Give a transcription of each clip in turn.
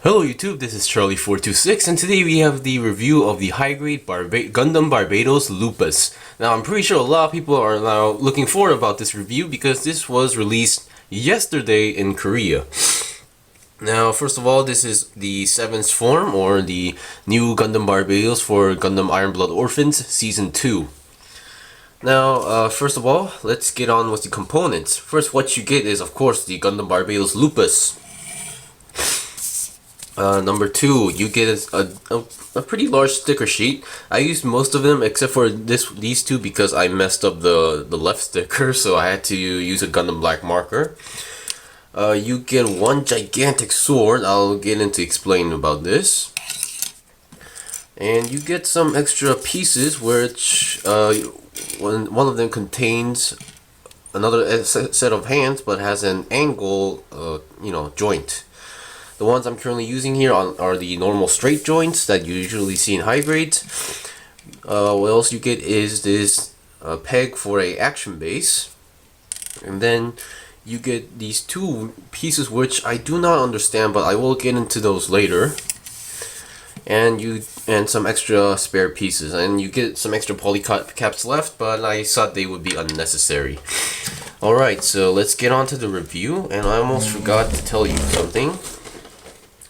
Hello YouTube, this is Charlie426 and today we have the review of the high-grade Gundam Barbatos Lupus. Now I'm pretty sure a lot of people are now looking forward about this review because this was released yesterday in Korea. Now first of all, this is the 7th form or the new Gundam Barbatos for Gundam Iron Blood Orphans Season 2. Now first of all, let's get on with the components. First, what you get is of course the Gundam Barbatos Lupus. Number 2, you get a pretty large sticker sheet. I used most of them except for these two because I messed up the left sticker, so I had to use a Gundam black marker. You get one gigantic sword. I'll get into explaining about this. And you get some extra pieces, which one of them contains another set of hands, but has an angle, joint. The ones I'm currently using here are the normal straight joints that you usually see in high grades. What else you get is this peg for a action base, and then you get these two pieces which I do not understand, but I will get into those later. And some extra spare pieces, and you get some extra poly caps left, but I thought they would be unnecessary. Alright, so let's get on to the review, and I almost forgot to tell you something.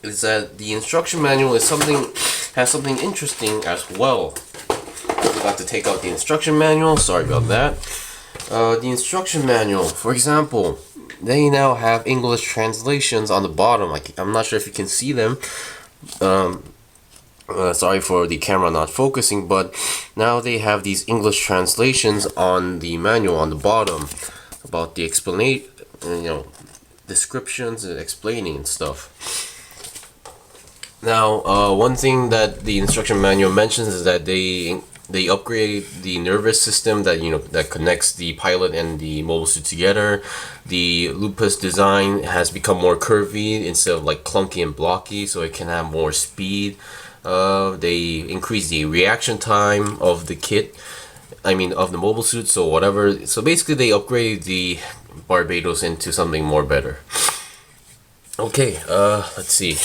Is that the instruction manual has something interesting as well. I forgot to take out the instruction manual, sorry about that. The instruction manual, for example, they now have English translations on the bottom. I'm not sure if you can see them. Sorry for the camera not focusing, but now they have these English translations on the manual on the bottom about the descriptions and explaining and stuff. Now, one thing that the instruction manual mentions is that they upgraded the nervous system that connects the pilot and the mobile suit together. The Lupus design has become more curvy instead of like clunky and blocky, so it can have more speed. They increased the reaction time of the kit, of the mobile suit, so whatever. So basically they upgraded the Barbatos into something more better. Okay, let's see.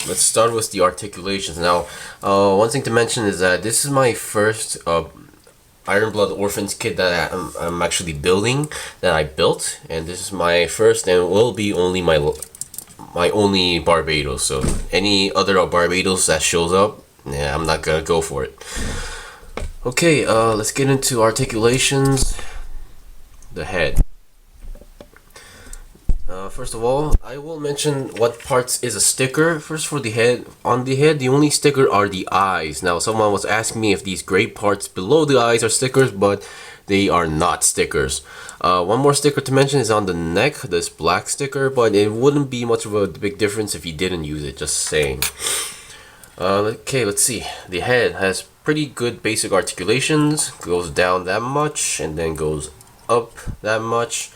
Let's start with the articulations. Now, one thing to mention is that this is my first Iron Blood Orphans kit that I'm actually building, that I built, and this is my first and will be only my only Barbatos. So any other Barbatos that shows up, yeah, I'm not gonna go for it. Okay, let's get into articulations. The head. First of all, I will mention what parts is a sticker. First, for the head, on the head, the only sticker are the eyes. Now, someone was asking me if these gray parts below the eyes are stickers, but they are not stickers. One more sticker to mention is on the neck, this black sticker, but it wouldn't be much of a big difference if you didn't use it, just saying. Okay, let's see. The head has pretty good basic articulations, goes down that much, and then goes up that much.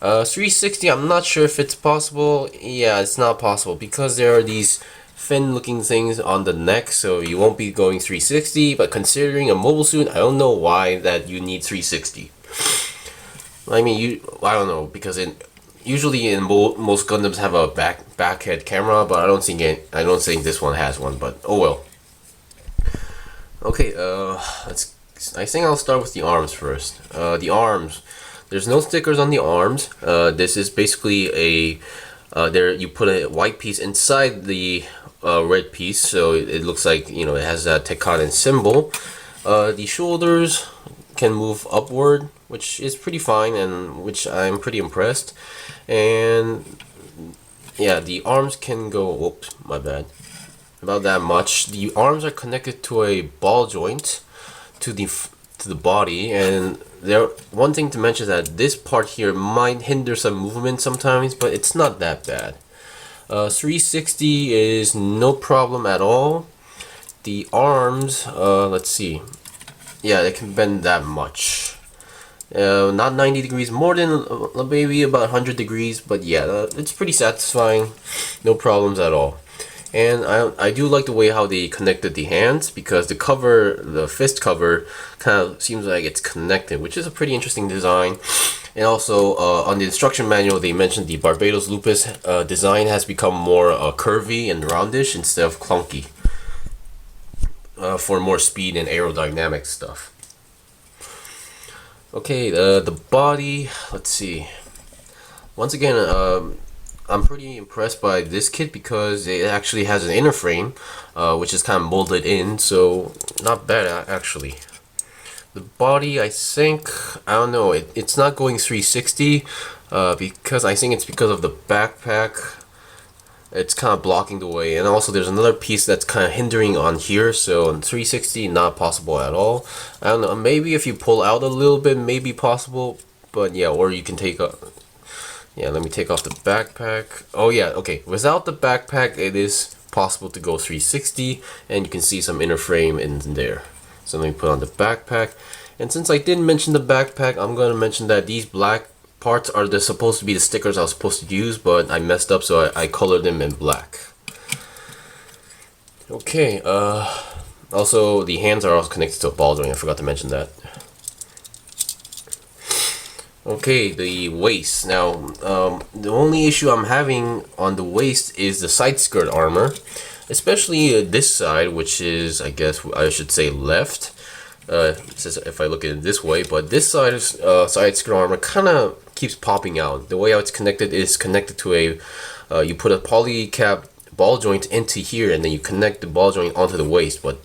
360, I'm not sure if it's possible. Yeah, it's not possible because there are these fin looking things on the neck, so you won't be going 360, but considering a mobile suit, I don't know why that you need 360. I don't know, because usually in most Gundams have a back head camera, but I don't think this one has one, but oh well. Okay, I think I'll start with the arms first. The arms. There's no stickers on the arms. This is basically you put a white piece inside the red piece, so it looks like it has that Tekkanen symbol. The shoulders can move upward, which is pretty fine, and which I'm pretty impressed. And yeah, the arms can go. Whoops, my bad. About that much. The arms are connected to a ball joint to the body, and one thing to mention is that this part here might hinder some movement sometimes, but it's not that bad. 360 is no problem at all. The arms, let's see. Yeah, they can bend that much. Not 90 degrees, more than maybe about 100 degrees, but yeah, it's pretty satisfying. No problems at all. And I do like the way how they connected the hands, because the fist cover kind of seems like it's connected, which is a pretty interesting design. And also on the instruction manual, they mentioned the Barbatos Lupus design has become more curvy and roundish instead of clunky for more speed and aerodynamic stuff. Okay, the body, let's see. Once again, I'm pretty impressed by this kit because it actually has an inner frame, which is kind of molded in, so not bad actually. The body, I think, I don't know, it's not going 360 because I think it's because of the backpack. It's kind of blocking the way, and also there's another piece that's kind of hindering on here, so in 360 not possible at all. I don't know, maybe if you pull out a little bit, maybe possible, but yeah, or you can take a... Yeah, let me take off the backpack. Oh yeah, okay, without the backpack it is possible to go 360, and you can see some inner frame in there. So let me put on the backpack, and since I didn't mention the backpack, I'm going to mention that these black parts are supposed to be the stickers I was supposed to use, but I messed up, so I colored them in black. Okay, also the hands are also connected to a ball joint, I forgot to mention that. Okay, the waist. Now, the only issue I'm having on the waist is the side skirt armor, especially this side, which is, I guess I should say, left. If I look at it this way, but this side of side skirt armor kind of keeps popping out. The way how it's connected is connected to a you put a polycap ball joint into here, and then you connect the ball joint onto the waist. But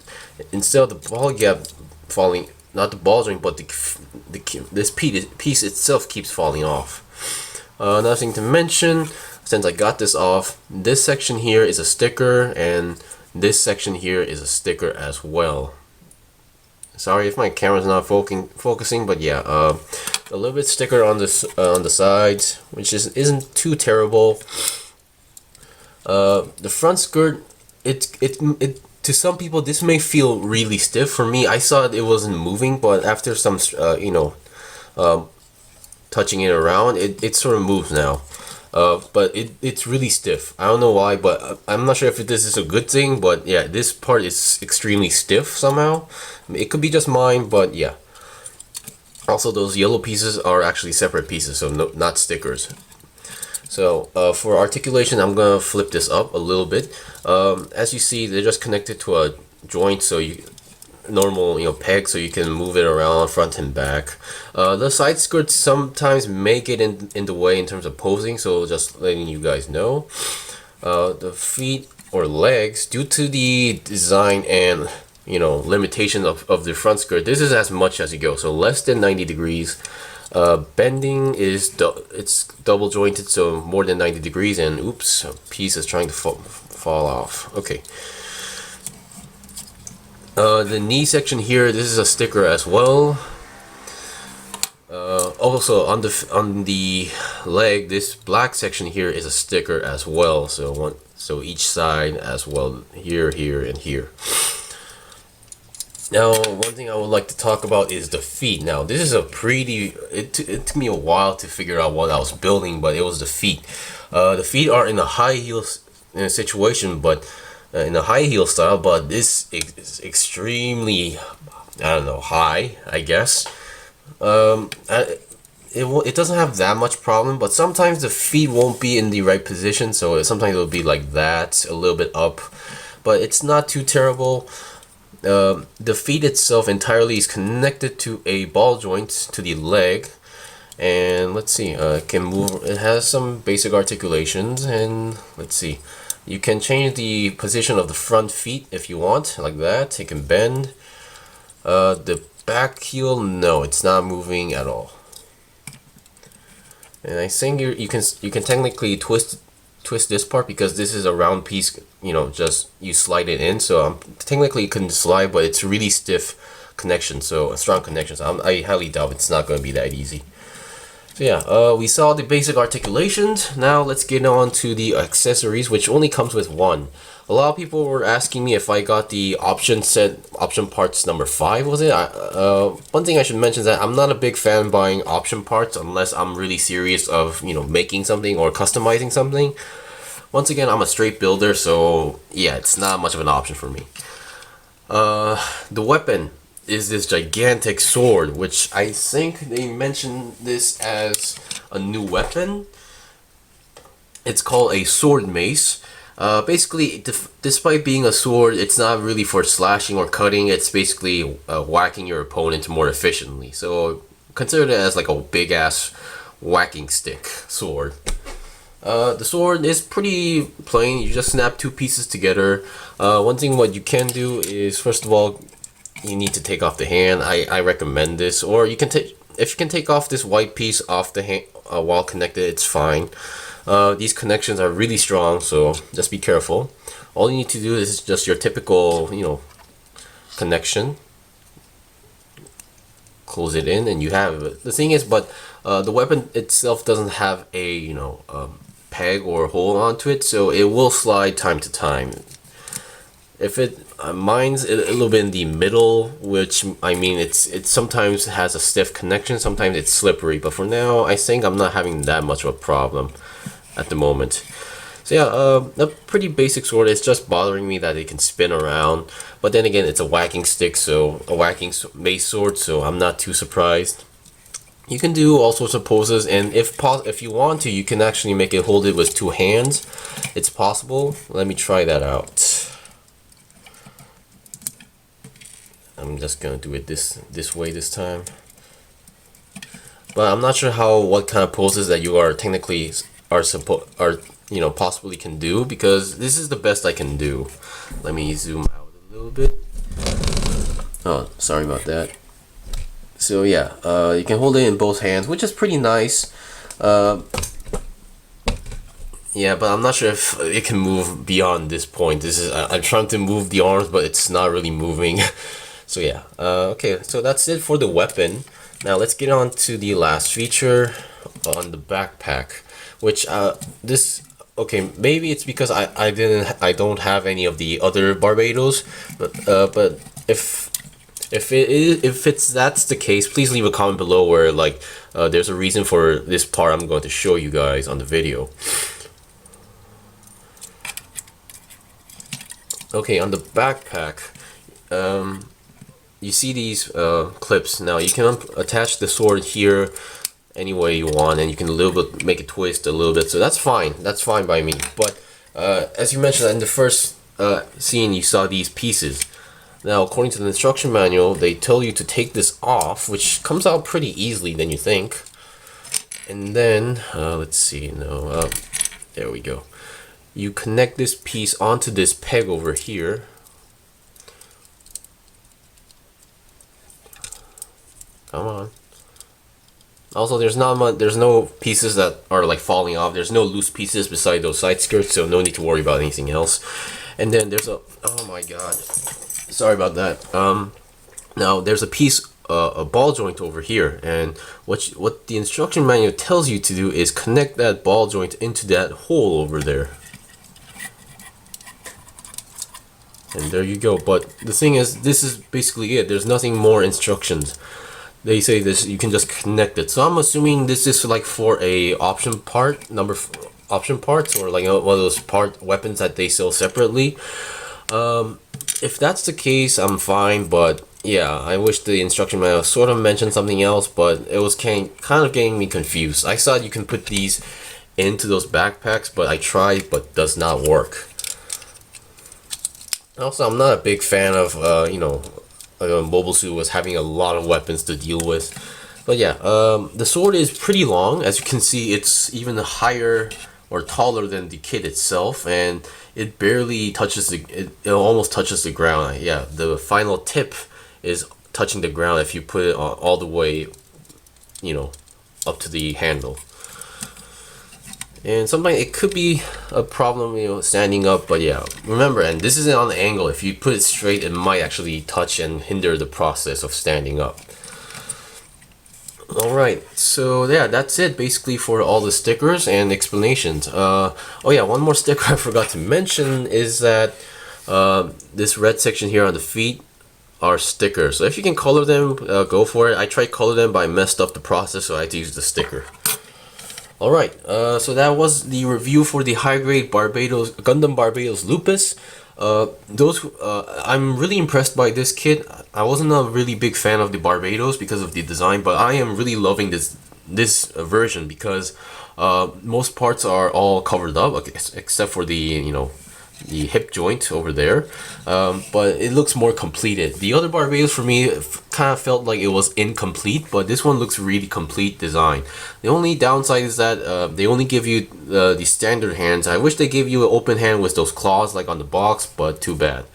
instead of the polycap falling, not the ball joint, but this piece itself keeps falling off. Another thing to mention, since I got this off, this section here is a sticker, and this section here is a sticker as well. Sorry if my camera's not focusing, but yeah, a little bit sticker on this on the sides, which isn't too terrible. The front skirt, it to some people this may feel really stiff. For me, I saw it wasn't moving, but after some touching it around, it sort of moves now. But it's really stiff. I don't know why, but I'm not sure if this is a good thing, but yeah, this part is extremely stiff somehow. It could be just mine, but yeah. Also, those yellow pieces are actually separate pieces, so not stickers. So for articulation, I'm gonna flip this up a little bit. As you see, they're just connected to a joint, so normal peg, so you can move it around front and back. The side skirts sometimes may get in the way in terms of posing, so just letting you guys know. The feet or legs, due to the design and limitation of the front skirt, this is as much as you go, so less than 90 degrees. Bending is it's double jointed, so more than 90 degrees, and oops, a piece is trying to fall off. Okay. The knee section here, this is a sticker as well. Also on the leg, this black section here is a sticker as well. So each side as well, here, and here. Now, one thing I would like to talk about is the feet. Now, this is a pretty... It took me a while to figure out what I was building, but it was the feet. The feet are in a high heel situation, but in a high heel style, but this is extremely, I don't know, high, I guess. It doesn't have that much problem, but sometimes the feet won't be in the right position, so sometimes it'll be like that, a little bit up, but it's not too terrible. The feet itself entirely is connected to a ball joint to the leg, and let's see, it can move. It has some basic articulations, and let's see, you can change the position of the front feet if you want, like that. It can bend. The back heel, no, it's not moving at all. And I think you can technically twist this part, because this is a round piece, just you slide it in, so technically it can slide, but it's really stiff connection, so a strong connection, so I highly doubt it's not going to be that easy. So yeah, we saw the basic articulations. Now let's get on to the accessories, which only comes with one. A lot of people were asking me if I got the option parts number 5, was it? One thing I should mention is that I'm not a big fan buying option parts unless I'm really serious of making something or customizing something. Once again, I'm a straight builder, so yeah, it's not much of an option for me. The weapon. is this gigantic sword, which I think they mentioned this as a new weapon. It's called a sword mace. Basically, despite being a sword, it's not really for slashing or cutting. It's basically whacking your opponent more efficiently. So consider it as like a big ass whacking stick sword. The sword is pretty plain. You just snap two pieces together. One thing what you can do is, first of all, you need to take off the hand. I recommend this, or you can take, if you can take off this white piece off the hand while connected, it's fine. These connections are really strong, so just be careful. All you need to do is just your typical, connection. Close it in, and you have it. The thing is, but the weapon itself doesn't have a peg or hole onto it, so it will slide time to time. If it mine's a little bit in the middle, which I mean it sometimes has a stiff connection, sometimes it's slippery, but for now I think I'm not having that much of a problem at the moment. So yeah, a pretty basic sword. It's just bothering me that it can spin around, but then again, it's a whacking stick, so a whacking mace sword, so I'm not too surprised. You can do all sorts of poses, and if you want to, you can actually make it hold it with two hands. It's possible. Let me try that out. I'm just gonna do it this way this time. But I'm not sure what kind of poses that you are technically possibly can do, because this is the best I can do. Let me zoom out a little bit. Oh, sorry about that. So yeah, you can hold it in both hands, which is pretty nice. Yeah, but I'm not sure if it can move beyond this point. I'm trying to move the arms, but it's not really moving. So yeah, okay, so that's it for the weapon. Now let's get on to the last feature on the backpack, which okay, maybe it's because I don't have any of the other Barbatos, but if that's the case, please leave a comment below where there's a reason for this part I'm going to show you guys on the video. Okay, on the backpack, you see these clips. Now you can attach the sword here any way you want, and you can make it twist a little bit, so that's fine by me. But as you mentioned in the first scene, you saw these pieces. Now according to the instruction manual, they tell you to take this off, which comes out pretty easily than you think. And then let's see, there we go. You connect this piece onto this peg over here. Come on. Also, there's no pieces that are falling off. There's no loose pieces beside those side skirts, so no need to worry about anything else. And then there's oh my god, sorry about that. Now there's a piece, a ball joint over here, and what the instruction manual tells you to do is connect that ball joint into that hole over there. And there you go. But the thing is, this is basically it. There's nothing more instructions. They say this, you can just connect it. So I'm assuming this is for a option parts, or one of those weapons that they sell separately. If that's the case, I'm fine. But yeah, I wish the instruction manual sort of mentioned something else, but it was kind of getting me confused. I thought you can put these into those backpacks, but I tried, but does not work. Also, I'm not a big fan of a mobile suit was having a lot of weapons to deal with. But yeah, the sword is pretty long. As you can see, it's even higher or taller than the kit itself, and it barely touches it almost touches the ground. Yeah, the final tip is touching the ground if you put it all the way, up to the handle. And sometimes it could be a problem, standing up, but yeah, remember, and this isn't on the angle. If you put it straight, it might actually touch and hinder the process of standing up. Alright, so yeah, that's it basically for all the stickers and explanations. Oh yeah, one more sticker I forgot to mention is that this red section here on the feet are stickers. So if you can color them, go for it. I tried color them, but I messed up the process, so I had to use the sticker. Alright, so that was the review for the high-grade Gundam Barbatos Lupus. I'm really impressed by this kit. I wasn't a really big fan of the Barbatos because of the design, but I am really loving this version because most parts are all covered up, okay, except for the hip joint over there, but it looks more completed. The other Barbados for me kind of felt like it was incomplete, but this one looks really complete design. The only downside is that they only give you the standard hands. I wish they gave you an open hand with those claws like on the box, but too bad.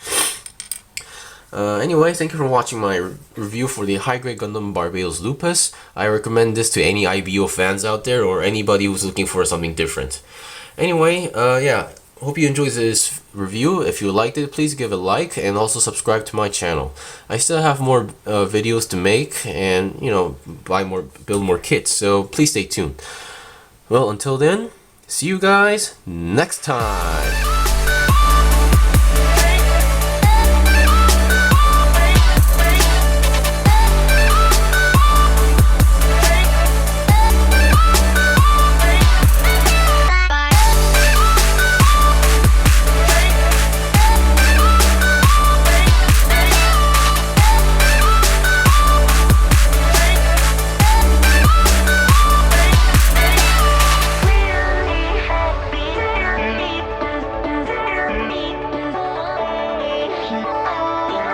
Anyway, thank you for watching my review for the high-grade Gundam Barbatos Lupus. I recommend this to any IBO fans out there or anybody who's looking for something different. Anyway, yeah. Hope you enjoyed this review. If you liked it, please give a like and also subscribe to my channel. I still have more videos to make and, you know, build more kits, so please stay tuned. Well, until then, see you guys next time.